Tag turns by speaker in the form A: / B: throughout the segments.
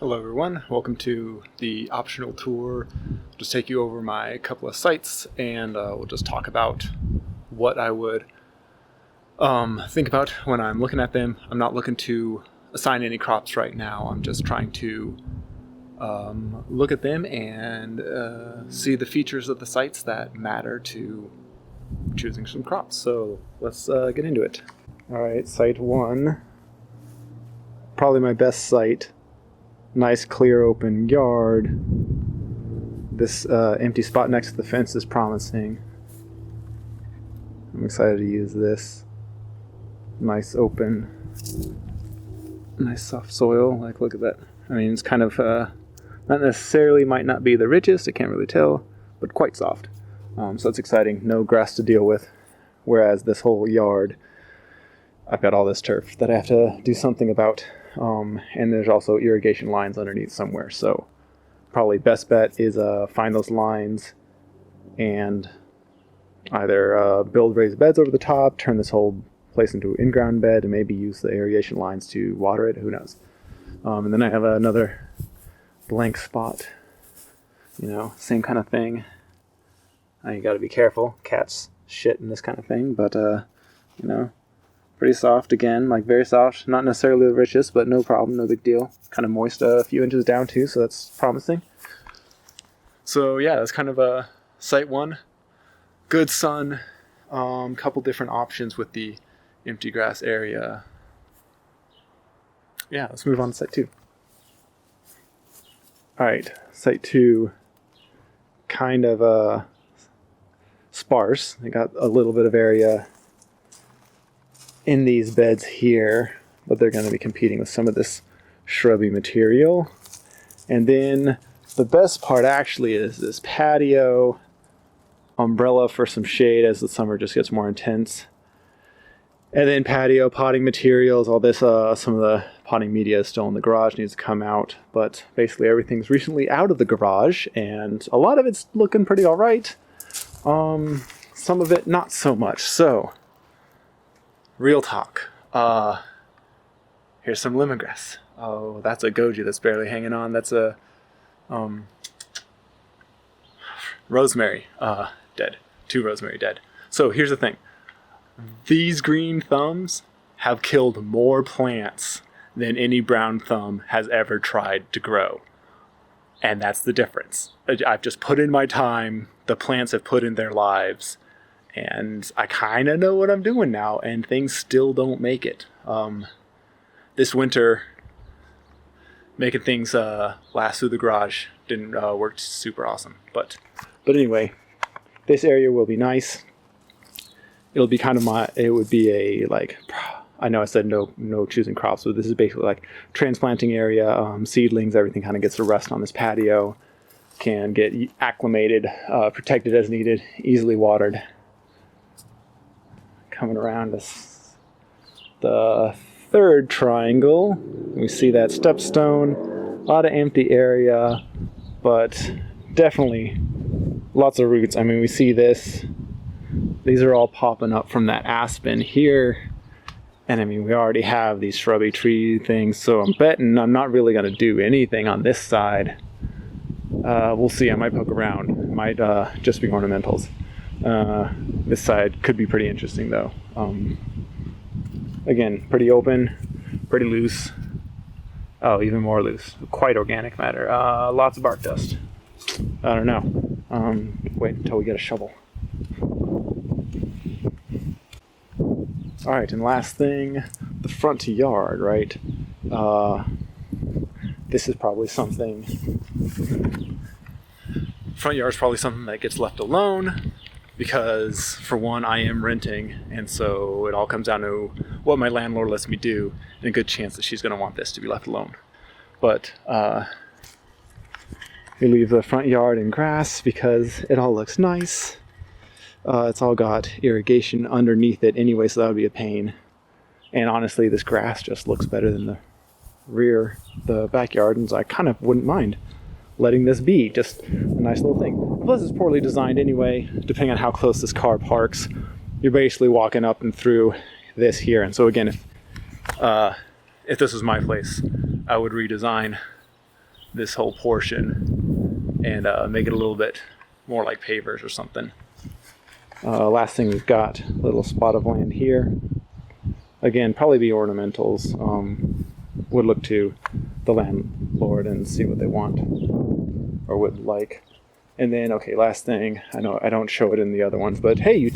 A: Hello everyone, welcome to the optional tour. I'll just take you over my couple of sites and we'll just talk about what I would think about when I'm looking at them. I'm not looking to assign any crops right now. I'm just trying to look at them and see the features of the sites that matter to choosing some crops. So let's get into it. Alright, site 1. Probably my best site. Nice clear open yard. This empty spot next to the fence is promising. I'm excited to use this. Nice open, nice soft soil. Like, look at that. I mean, it's kind of not necessarily, might not be the richest, I can't really tell, but quite soft. So that's exciting. No grass to deal with. Whereas this whole yard, I've got all this turf that I have to do something about. And there's also irrigation lines underneath somewhere. So probably best bet is find those lines and either build raised beds over the top, turn this whole place into an in-ground bed, and maybe use the irrigation lines to water it. Who knows? And then I have another blank spot. You know, same kind of thing. You got to be careful. Cats shit and this kind of thing, but you know. Pretty soft again, like very soft. Not necessarily the richest, but no problem, no big deal. Kind of moist a few inches down too, so that's promising. So yeah, that's kind of site 1. Good sun. Couple different options with the empty grass area. Yeah, let's move on to site 2. Alright, site 2. Kind of sparse. They got a little bit of area in these beds here, but they're going to be competing with some of this shrubby material. And then the best part actually is this patio, umbrella for some shade as the summer just gets more intense, and then patio potting materials. All this some of the potting media is still in the garage, needs to come out, but basically everything's recently out of the garage and a lot of it's looking pretty all right. Some of it not so much. So real talk. Here's some lemongrass. Oh, that's a goji that's barely hanging on. That's a rosemary dead. 2 rosemary dead. So here's the thing. These green thumbs have killed more plants than any brown thumb has ever tried to grow. And that's the difference. I've just put in my time. The plants have put in their lives. And I kind of know what I'm doing now, and things still don't make it. This winter, making things last through the garage didn't work super awesome. But anyway, this area will be nice. It'll be kind of it would be a, like, I know I said no choosing crops, but this is basically like transplanting area, seedlings, everything kind of gets to rest on this patio, can get acclimated, protected as needed, easily watered. Coming around the 3rd triangle, we see that stepstone, a lot of empty area, but definitely lots of roots. I mean, we see this, these are all popping up from that aspen here, and I mean, we already have these shrubby tree things, so I'm betting I'm not really going to do anything on this side. We'll see. I might poke around. It might just be ornamentals. This side could be pretty interesting though. Again, pretty open, pretty loose. Oh, even more loose. Quite organic matter. Lots of bark dust. I don't know. Wait until we get a shovel. Alright, and last thing, the front yard, right? This is probably something... Front yard is probably something that gets left alone. Because, for one, I am renting, and so it all comes down to what my landlord lets me do, and a good chance that she's going to want this to be left alone. But we leave the front yard in grass because it all looks nice. It's all got irrigation underneath it anyway, so that would be a pain. And honestly, this grass just looks better than the backyard, and so I kind of wouldn't mind letting this be just a nice little thing. Plus, it's poorly designed anyway. Depending on how close this car parks, you're basically walking up and through this here. And so again, if this was my place, I would redesign this whole portion and make it a little bit more like pavers or something. Last thing we've got, a little spot of land here. Again, probably be ornamentals. Would look to the landlord and see what they want or would like. And then, okay, last thing, I know I don't show it in the other ones, but hey, you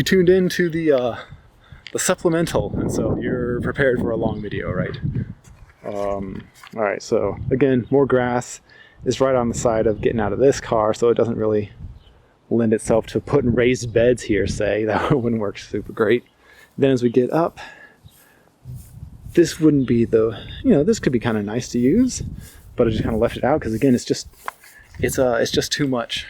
A: tuned in to the supplemental, and so you're prepared for a long video, right? All right, so again, more grass is right on the side of getting out of this car, so it doesn't really lend itself to putting raised beds here, say. That wouldn't work super great. Then as we get up, this wouldn't be this could be kind of nice to use, but I just kind of left it out because again, it's just too much,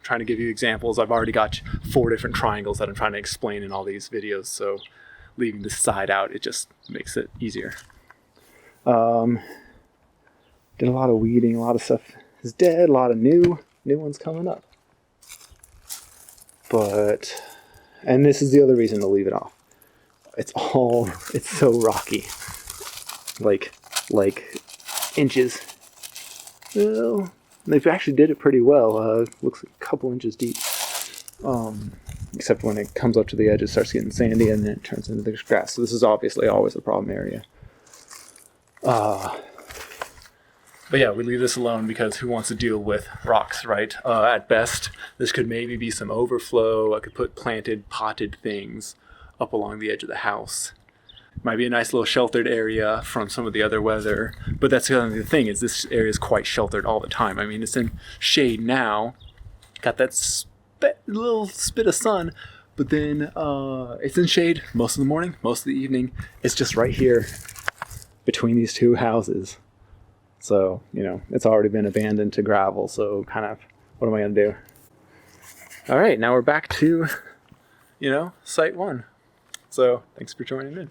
A: trying to give you examples. I've already got 4 different triangles that I'm trying to explain in all these videos, so leaving this side out, it just makes it easier. Did a lot of weeding, a lot of stuff is dead, a lot of new ones coming up. And this is the other reason to leave it off. It's so rocky. Like inches. Well, they actually did it pretty well. Looks like a couple inches deep. Except when it comes up to the edge, it starts getting sandy and then it turns into this grass. So this is obviously always a problem area. But yeah, we leave this alone because who wants to deal with rocks, right? At best, this could maybe be some overflow. I could put planted, potted things up along the edge of the house. Might be a nice little sheltered area from some of the other weather. But that's the other thing, is this area is quite sheltered all the time. I mean, it's in shade now. Got that little spit of sun. But then it's in shade most of the morning, most of the evening. It's just right here between these 2 houses. So, it's already been abandoned to gravel. So kind of, what am I going to do? All right, now we're back to, site 1. So thanks for joining in.